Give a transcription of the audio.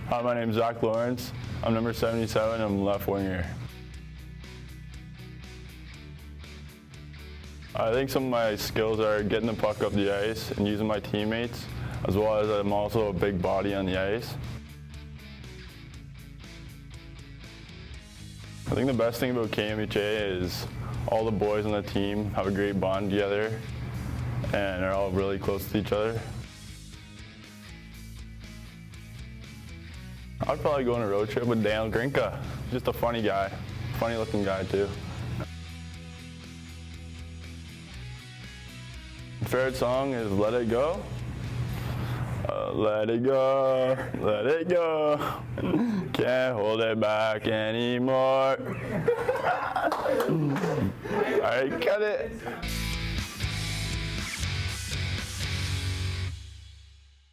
Hi, my name is Zach Lawrance. I'm number 77. I'm left winger. I think some of my skills are getting the puck up the ice and using my teammates, as well as I'm also a big body on the ice. I think the best thing about KMHA is all the boys on the team have a great bond together and are all really close to each other. I'd probably go on a road trip with Daniel Grinka. Just a funny guy, funny looking guy too. Favorite song is Let It Go. Let it go, let it go. Can't hold it back anymore. All right, cut it.